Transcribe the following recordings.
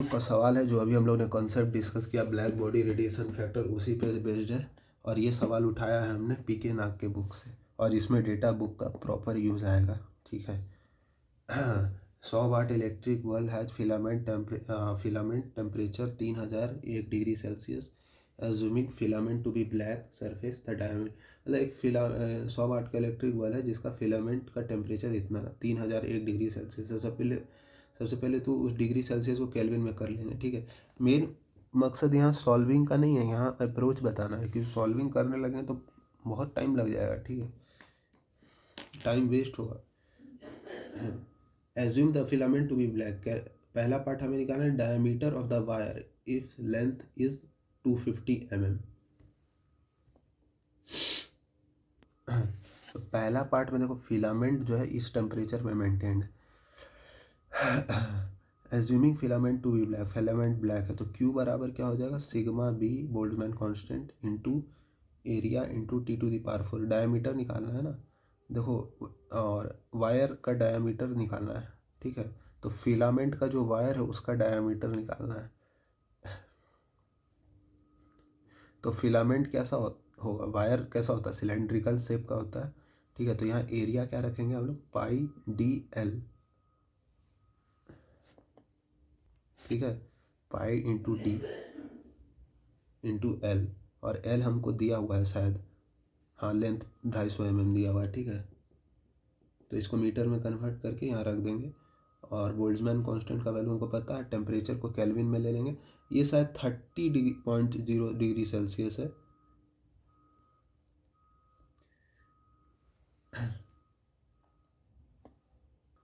Book का सवाल है जो अभी हम लोग ने कॉन्सेप्ट डिस्कस किया ब्लैक बॉडी रेडिएशन फैक्टर, उसी पे बेस्ड है। और ये सवाल उठाया है हमने पीके नाग के बुक से, और इसमें डेटा बुक का प्रॉपर यूज़ आएगा। ठीक है। 100 watt electric bulb has filament temperature 3001 degree Celsius, assuming filament to be black surface the diameter. मतलब एक 100 वाट का इलेक्ट्रिक बल्ब है जिसका फिलामेंट का टेम्परेचर इतना 3001 डिग्री सेल्सियस है। सबसे पहले तो उस डिग्री सेल्सियस को केल्विन में कर लेंगे। ठीक है। मेन मकसद यहाँ सॉल्विंग का नहीं है, यहाँ अप्रोच बताना है कि सॉल्विंग करने लगे तो बहुत टाइम लग जाएगा। ठीक है, टाइम वेस्ट होगा। Assume the filament to be black, पहला पार्ट हमें निकालना है diameter of the wire if length is 250 mm। तो पहला पार्ट में देखो फिलामेंट जो है इस टेम्परेचर में मेंटेन्ड है। Assuming filament to be black, filament black है तो Q बराबर क्या हो जाएगा, sigma B Boltzmann constant into area into T⁴। Diameter निकालना है ना, देखो, और वायर का डायमीटर निकालना है। ठीक है, तो फिलामेंट का जो वायर है उसका डायमीटर निकालना है। तो फिलामेंट कैसा होगा, वायर कैसा होता है, सिलेंड्रिकल शेप का होता है। ठीक है, तो यहाँ एरिया क्या रखेंगे हम लोग, πdl। ठीक है, pi into D into L, और एल हमको दिया हुआ है शायद, हाँ लेंथ 250 mm दिया हुआ है। ठीक है, तो इसको मीटर में कन्वर्ट करके यहाँ रख देंगे, और बोल्ट्जमैन कांस्टेंट का वैल्यू हमको पता है, टेम्परेचर को केल्विन में ले लेंगे। ये शायद 30.0 डिग्री सेल्सियस है।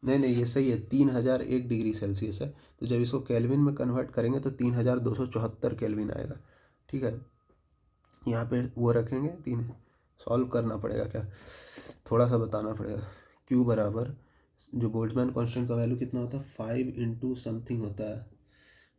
नहीं, ये सही है, 3001 डिग्री सेल्सियस है। तो जब इसको केल्विन में कन्वर्ट करेंगे तो 3274 केल्विन आएगा। ठीक है, यहाँ पे वो रखेंगे, तीन सॉल्व करना पड़ेगा, क्या थोड़ा सा बताना पड़ेगा। Q बराबर, जो बोल्ट्जमैन कांस्टेंट का वैल्यू कितना होता है, 5 इंटू समथिंग होता है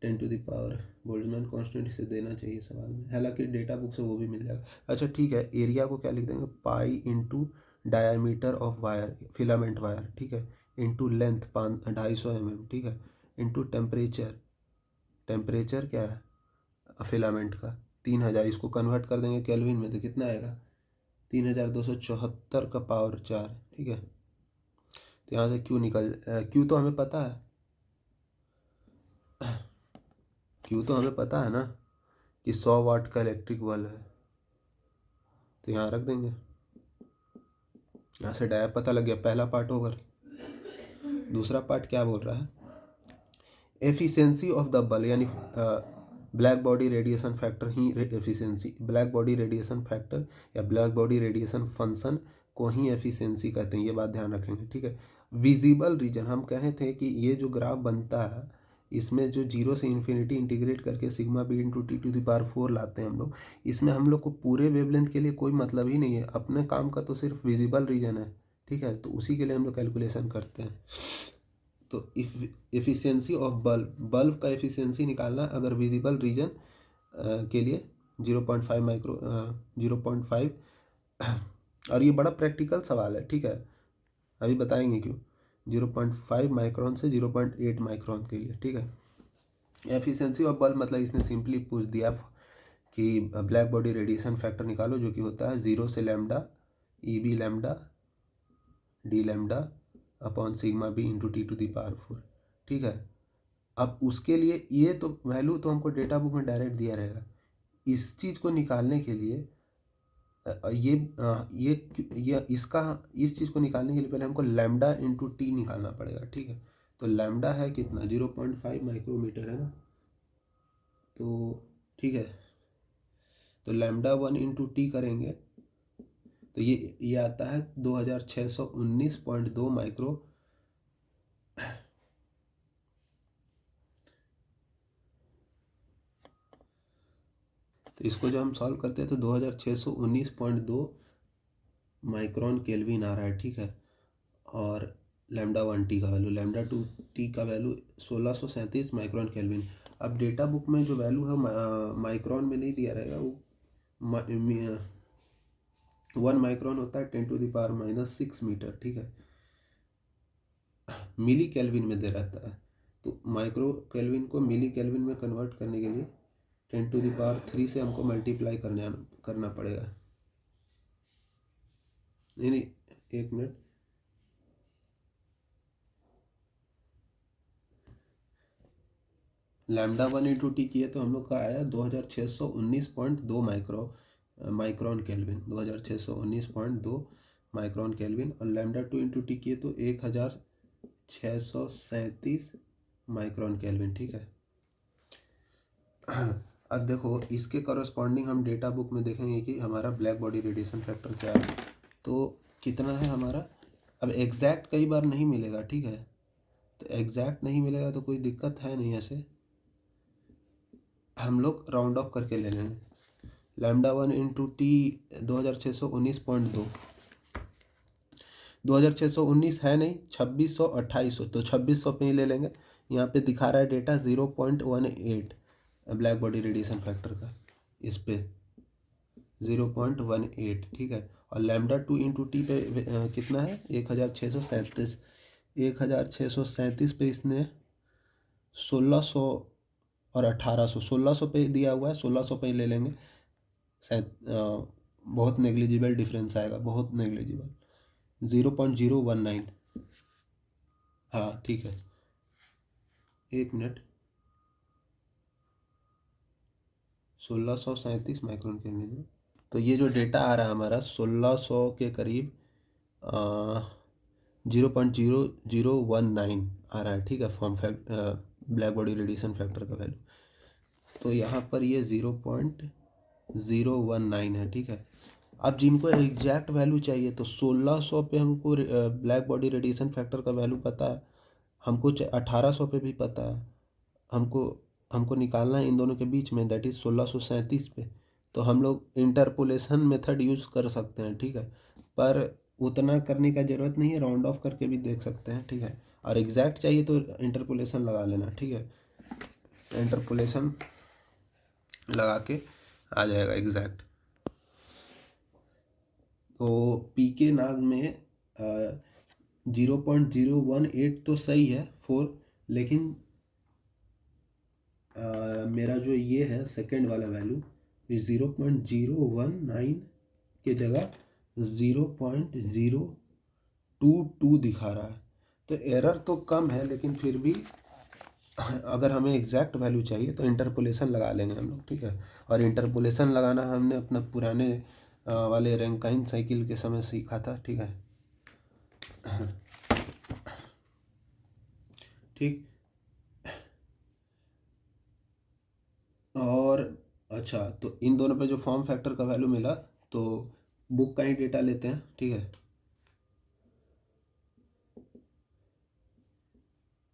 10⁻। बोल्ट्जमैन कांस्टेंट इसे देना चाहिए सवाल में, हालांकि डेटा बुक से वो भी मिल जाएगा। अच्छा ठीक है, एरिया को क्या लिख देंगे, pi into diameter of wire, filament wire. ठीक है, इंटू लेंथ 250 mm। ठीक है, इंटू टेम्परेचर क्या है फिलामेंट का 3000, इसको कन्वर्ट कर देंगे केल्विन में तो कितना आएगा, 3274 का पावर 4। ठीक है, तो यहाँ से Q तो हमें पता है, Q तो हमें पता है ना कि 100 वाट का इलेक्ट्रिक बल्ब है, तो यहाँ रख देंगे। यहाँ से डाया पता लग गया, पहला पार्ट ओवर। दूसरा पार्ट क्या बोल रहा है, एफिशिएंसी ऑफ द बल्ब, यानी ब्लैक बॉडी रेडिएशन फैक्टर ही efficiency, black body radiation factor या ब्लैक बॉडी रेडिएशन फंक्शन को ही एफिशिएंसी कहते हैं, ये बात ध्यान रखेंगे। ठीक है, विजिबल रीजन, हम कहे थे कि ये जो ग्राफ बनता है इसमें जो 0 से इन्फिनिटी इंटीग्रेट करके सिग्मा बी इंटू T⁴ लाते हैं हम लोग, इसमें हम लोग को पूरे वेवलेंथ के लिए कोई मतलब ही नहीं है, अपने काम का तो सिर्फ विजिबल रीजन है। ठीक है, तो उसी के लिए हम लोग कैलकुलेशन करते हैं। तो एफिशिएंसी ऑफ बल्ब का एफिशिएंसी निकालना अगर विजिबल रीजन के लिए 0.5, और ये बड़ा प्रैक्टिकल सवाल है। ठीक है, अभी बताएंगे क्यों, 0.5 माइक्रोन से 0.8 माइक्रोन के लिए। ठीक है, एफिशिएंसी ऑफ बल्ब मतलब इसने सिंपली पूछ दिया कि ब्लैक बॉडी रेडिएशन फैक्टर निकालो, जो कि होता है 0 से lambda EB lambda D lambda upon sigma B into T⁴। ठीक है, अब उसके लिए ये तो वैल्यू तो हमको डेटा बुक में डायरेक्ट दिया रहेगा। इस चीज़ को निकालने के लिए इस चीज़ को निकालने के लिए पहले हमको लैम्डा इंटू टी निकालना पड़ेगा। ठीक है, तो लैम्डा है कितना, 0.5 माइक्रोमीटर है ना, तो ठीक है, तो लैम्डा 1 इंटू टी करेंगे तो ये आता है 2619.2 माइक्रो। तो इसको जब हम सॉल्व करते हैं तो 2619.2 माइक्रोन केल्विन आ रहा है। ठीक है, और लैम्डा 1 टी का वैल्यू, लैम्डा 2 टी का वैल्यू 1637 माइक्रोन केल्विन। अब डेटा बुक में जो वैल्यू है माइक्रोन में नहीं दिया रहेगा, वो 1 माइक्रोन होता है 10⁻⁻6 मीटर। ठीक है, मिली केल्विन में दे रहता है, तो माइक्रो केल्विन को मिली केल्विन में कन्वर्ट करने के लिए 10⁻³ से हमको मल्टीप्लाई करना पड़ेगा। नहीं, एक मिनट, λ1 × T किए तो हम लोग का आया 2619.2 माइक्रोन केल्विन, 2619.2 माइक्रोन केल्विन। और λ2 × T किए तो 1637 माइक्रोन केल्विन। ठीक है। अब देखो इसके करस्पॉन्डिंग हम डेटा बुक में देखेंगे कि हमारा ब्लैक बॉडी रेडिएशन फैक्टर क्या है, तो कितना है हमारा। अब एग्जैक्ट कई बार नहीं मिलेगा, ठीक है, तो एग्जैक्ट नहीं मिलेगा तो कोई दिक्कत है नहीं, ऐसे हम लोग राउंड ऑफ करके ले लेंगे। λ1 × T 2619.2, 2619 है नहीं, 2600 2800, तो 2600 पे ही ले लेंगे। यहाँ पे दिखा रहा है data 0.18 black body radiation factor का, इस पे 0.18, ठीक है। और λ2 × T पे कितना है 1637, 1637 पे इसने 1600 और 1800, 1600 पे दिया हुआ है, 1600 पे ही ले लेंगे। शायद बहुत नेग्लिजिबल डिफरेंस आएगा, बहुत नेग्लिजिबल, 0.019। हाँ ठीक है, एक मिनट, 1637 माइक्रोन केल्विन। तो ये जो डेटा आ रहा है हमारा 1600 के करीब 0.0019 आ रहा है, ठीक है, form fact black body radiation factor का वैल्यू। तो यहाँ पर ये 0.019 है, ठीक है। अब जिनको एग्जैक्ट वैल्यू चाहिए तो 1600 पे हमको ब्लैक बॉडी रेडिएशन फैक्टर का वैल्यू पता है, हमको 1800 पे भी पता है, हमको निकालना है इन दोनों के बीच में, दैट इज़ 1637 पे। तो हम लोग इंटरपोलेशन मेथड यूज़ कर सकते हैं, ठीक है, पर उतना करने का ज़रूरत नहीं है, राउंड ऑफ करके भी देख सकते हैं, ठीक है। और एग्जैक्ट चाहिए तो इंटरपोलेशन लगा लेना, ठीक है, इंटरपोलेशन लगा के आ जाएगा एग्जैक्ट। तो पी के नाग में 0.018 तो सही है 4, लेकिन मेरा जो ये है सेकंड वाला वैल्यू 0.019 के जगह 0.022 दिखा रहा है। तो एरर तो कम है, लेकिन फिर भी अगर हमें एग्जैक्ट वैल्यू चाहिए तो इंटरपोलेशन लगा लेंगे हम लोग, ठीक है। और इंटरपोलेशन लगाना हमने अपना पुराने वाले रैंकाइन साइकिल के समय सीखा था, ठीक है। ठीक, और अच्छा, तो इन दोनों पे जो फॉर्म फैक्टर का वैल्यू मिला, तो बुक का ही डेटा लेते हैं, ठीक है।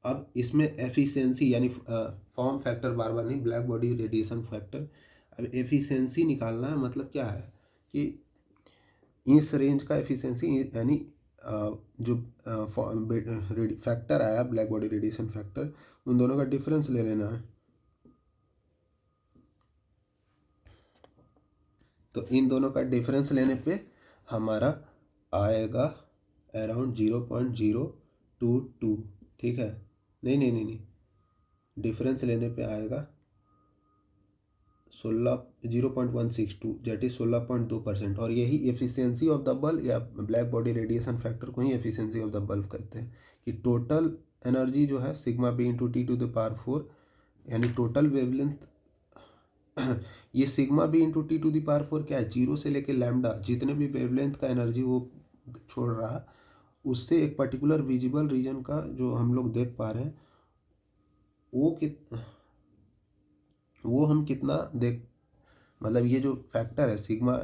अब इसमें एफिशिएंसी यानी फॉर्म फैक्टर बार बार नहीं, ब्लैक बॉडी रेडिएशन फैक्टर। अब एफिशिएंसी निकालना है, मतलब क्या है कि इस रेंज का एफिशिएंसी यानी जो फैक्टर आया ब्लैक बॉडी रेडिएशन फैक्टर, उन दोनों का डिफरेंस ले लेना है। तो इन दोनों का डिफरेंस लेने पे हमारा आएगा अराउंड 0.022, ठीक है। नहीं, डिफरेंस लेने पे आएगा 0.162, जेट इज 16.2%। और यही एफिशिएंसी ऑफ द बल्ब या ब्लैक बॉडी रेडिएशन फैक्टर को ही एफिशिएंसी ऑफ द बल्ब कहते हैं, कि टोटल एनर्जी जो है सिग्मा बी इंटू T⁴, यानी टोटल वेवलेंथ। ये सिग्मा बी इंटू T⁴ क्या है, 0 से लेके लैम्डा जितने भी वेवलेंथ का एनर्जी वो छोड़ रहा है, उससे एक पर्टिकुलर विजिबल रीजन का जो हम लोग देख पा रहे हैं वो हम कितना देख, मतलब ये जो फैक्टर है सिग्मा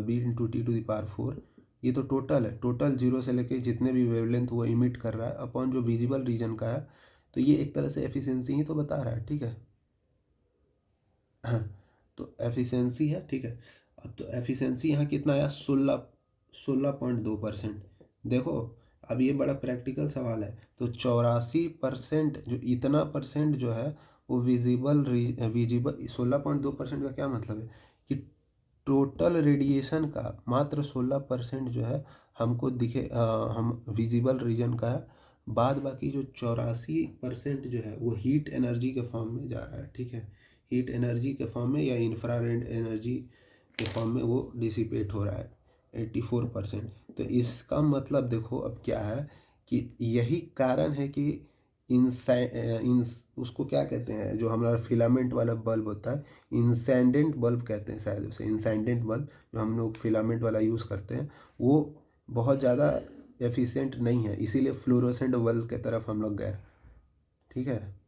बी इंटू T⁴, ये तो टोटल है, टोटल 0 से लेके जितने भी वेवलेंथ वो इमिट कर रहा है अपॉन जो विजिबल रीजन का है। तो ये एक तरह से एफिशिएंसी ही तो बता रहा है, ठीक है। तो एफिशिएंसी है, ठीक है। अब तो एफिशिएंसी यहाँ कितना आया, 16.2%। देखो अब ये बड़ा प्रैक्टिकल सवाल है, तो 84%, जो इतना परसेंट जो है वो विजिबल 16.2% का क्या मतलब है कि टोटल रेडिएशन का मात्र 16% जो है हमको दिखे, हम विजिबल रीजन का है, बाद बाकी जो 84% जो है वो हीट एनर्जी के फॉर्म में जा रहा है, ठीक है। हीट एनर्जी के फॉर्म में या इंफ्रारेड एनर्जी के फॉर्म में वो डिसिपेट हो रहा है 84%। तो इसका मतलब देखो अब क्या है कि यही कारण है कि इन उसको क्या कहते हैं, जो हमारा फिलामेंट वाला बल्ब होता है, इंसेंडेंट बल्ब कहते हैं शायद उसे, इंसेंडेंट बल्ब जो हम लोग फिलामेंट वाला यूज़ करते हैं, वो बहुत ज़्यादा एफिशिएंट नहीं है, इसीलिए फ्लोरोसेंट बल्ब के तरफ हम लोग गए, ठीक है।